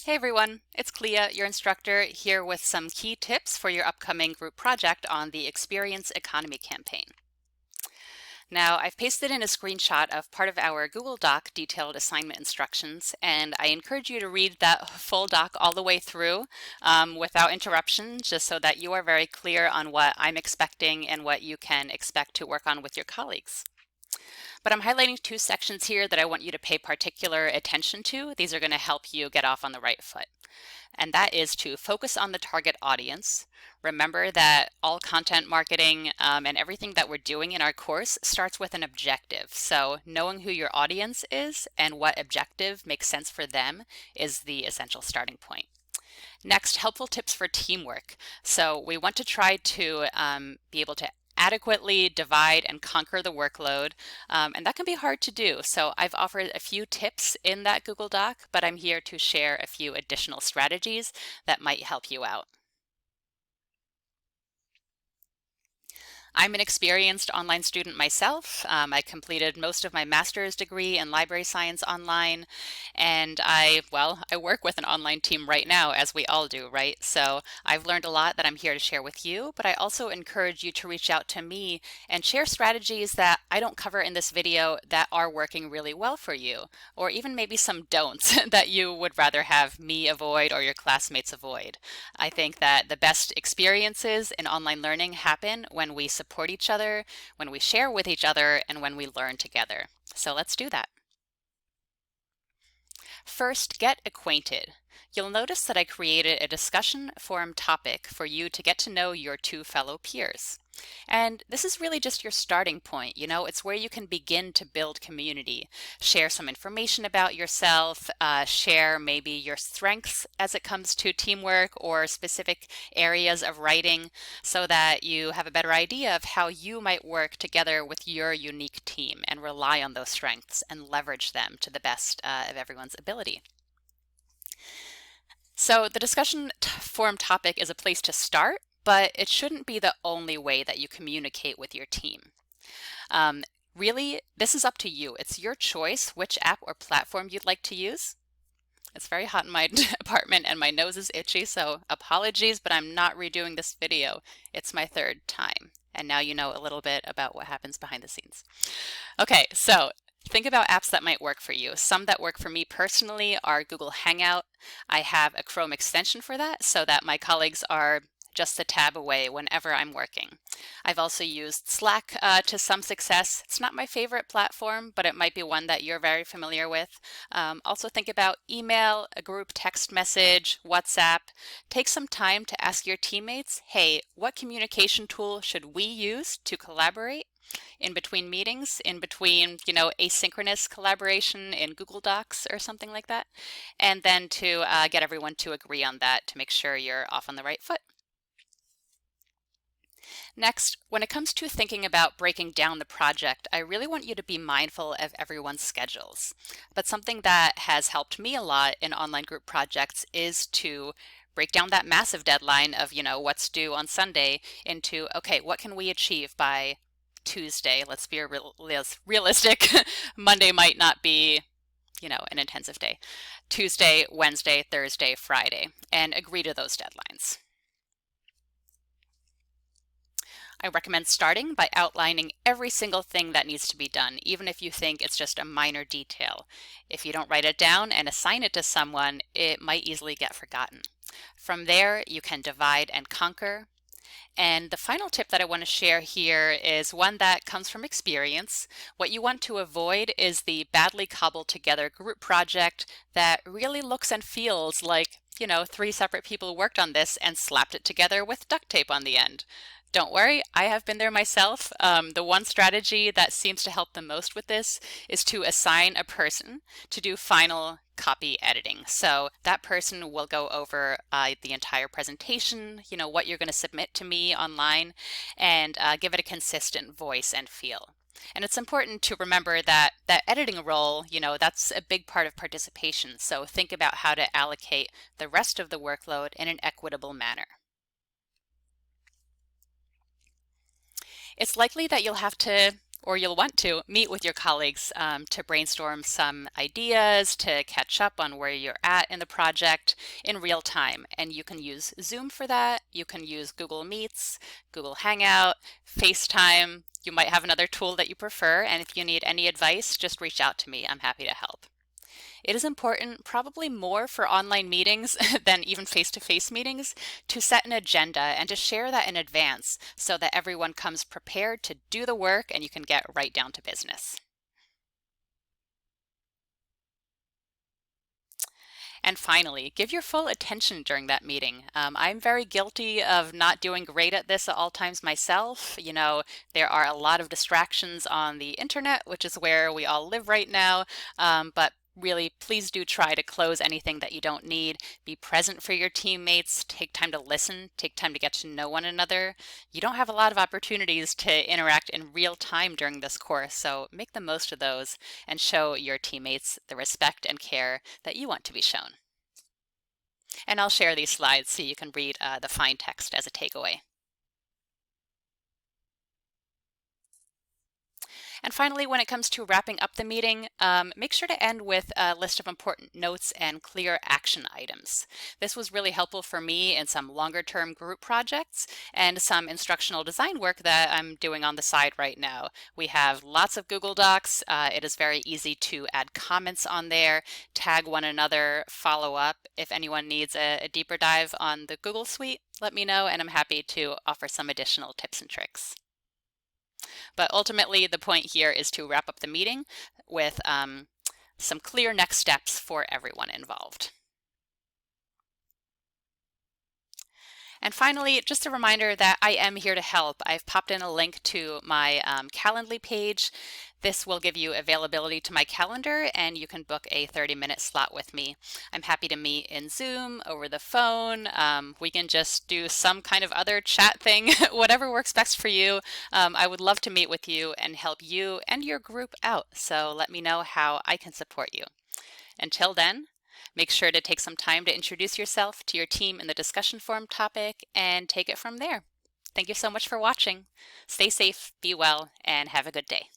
Hey everyone, it's Clea, your instructor, here with some key tips for your upcoming group project on the Experience Economy campaign. Now, I've pasted in a screenshot of part of our Google Doc detailed assignment instructions, and I encourage you to read that full doc all the way through without interruption, just so that you are very clear on what I'm expecting and what you can expect to work on with your colleagues. But I'm highlighting two sections here that I want you to pay particular attention to. These are going to help you get off on the right foot. And that is to focus on the target audience. Remember that all content marketing and everything that we're doing in our course starts with an objective. So knowing who your audience is and what objective makes sense for them is the essential starting point. Next, helpful tips for teamwork. So we want to try to be able to adequately divide and conquer the workload, and that can be hard to do. So I've offered a few tips in that Google Doc, but I'm here to share a few additional strategies that might help you out. I'm an experienced online student myself. I completed most of my master's degree in library science online, and I work with an online team right now, as we all do, right? So I've learned a lot that I'm here to share with you, but I also encourage you to reach out to me and share strategies that I don't cover in this video that are working really well for you, or even maybe some don'ts that you would rather have me avoid or your classmates avoid. I think that the best experiences in online learning happen when we support each other, when we share with each other, and when we learn together. So let's do that. First, get acquainted. You'll notice that I created a discussion forum topic for you to get to know your two fellow peers. And this is really just your starting point. It's where you can begin to build community, share some information about yourself, share maybe your strengths as it comes to teamwork or specific areas of writing, so that you have a better idea of how you might work together with your unique team and rely on those strengths and leverage them to the best of everyone's ability. So the discussion forum topic is a place to start, but it shouldn't be the only way that you communicate with your team. Really, this is up to you. It's your choice which app or platform you'd like to use. It's very hot in my apartment and my nose is itchy, so apologies, but I'm not redoing this video. It's my third time. And now you know a little bit about what happens behind the scenes. Okay, so think about apps that might work for you. Some that work for me personally are Google Hangout. I have a Chrome extension for that so that my colleagues are just a tab away whenever I'm working. I've also used Slack to some success. It's not my favorite platform, but it might be one that you're very familiar with. Also think about email, a group text message, WhatsApp. Take some time to ask your teammates, hey, what communication tool should we use to collaborate in between meetings, in between, asynchronous collaboration in Google Docs or something like that, and then to get everyone to agree on that to make sure you're off on the right foot. Next, when it comes to thinking about breaking down the project, I really want you to be mindful of everyone's schedules. But something that has helped me a lot in online group projects is to break down that massive deadline of, what's due on Sunday into, okay, what can we achieve by Tuesday? Let's be realistic. Monday might not be, an intensive day. Tuesday, Wednesday, Thursday, Friday, and agree to those deadlines. I recommend starting by outlining every single thing that needs to be done, even if you think it's just a minor detail. If you don't write it down and assign it to someone, it might easily get forgotten. From there, you can divide and conquer. And the final tip that I want to share here is one that comes from experience. What you want to avoid is the badly cobbled together group project that really looks and feels like, three separate people worked on this and slapped it together with duct tape on the end. Don't worry, I have been there myself. The one strategy that seems to help the most with this is to assign a person to do final copy editing. So that person will go over the entire presentation, what you're going to submit to me online, and give it a consistent voice and feel. And it's important to remember that that editing role, that's a big part of participation. So think about how to allocate the rest of the workload in an equitable manner. It's likely that you'll have to or you'll want to meet with your colleagues to brainstorm some ideas, to catch up on where you're at in the project in real time. And you can use Zoom for that. You can use Google Meets, Google Hangout, FaceTime. You might have another tool that you prefer. And if you need any advice, just reach out to me. I'm happy to help. It is important, probably more for online meetings than even face-to-face meetings, to set an agenda and to share that in advance so that everyone comes prepared to do the work and you can get right down to business. And finally, give your full attention during that meeting. I'm very guilty of not doing great at this at all times myself. You know, there are a lot of distractions on the internet, which is where we all live right now. But really, please do try to close anything that you don't need. Be present for your teammates. Take time to listen. Take time to get to know one another. You don't have a lot of opportunities to interact in real time during this course, so make the most of those and show your teammates the respect and care that you want to be shown. And I'll share these slides so you can read the fine text as a takeaway. And finally, when it comes to wrapping up the meeting, make sure to end with a list of important notes and clear action items. This was really helpful for me in some longer-term group projects and some instructional design work that I'm doing on the side right now. We have lots of Google Docs. It is very easy to add comments on there, tag one another, follow up. If anyone needs a deeper dive on the Google Suite, let me know, and I'm happy to offer some additional tips and tricks. But ultimately, the point here is to wrap up the meeting with some clear next steps for everyone involved. And finally, just a reminder that I am here to help. I've popped in a link to my Calendly page. This will give you availability to my calendar and you can book a 30-minute slot with me. I'm happy to meet in Zoom, over the phone. We can just do some kind of other chat thing, whatever works best for you. I would love to meet with you and help you and your group out. So let me know how I can support you. Until then, make sure to take some time to introduce yourself to your team in the discussion forum topic and take it from there. Thank you so much for watching. Stay safe, be well, and have a good day.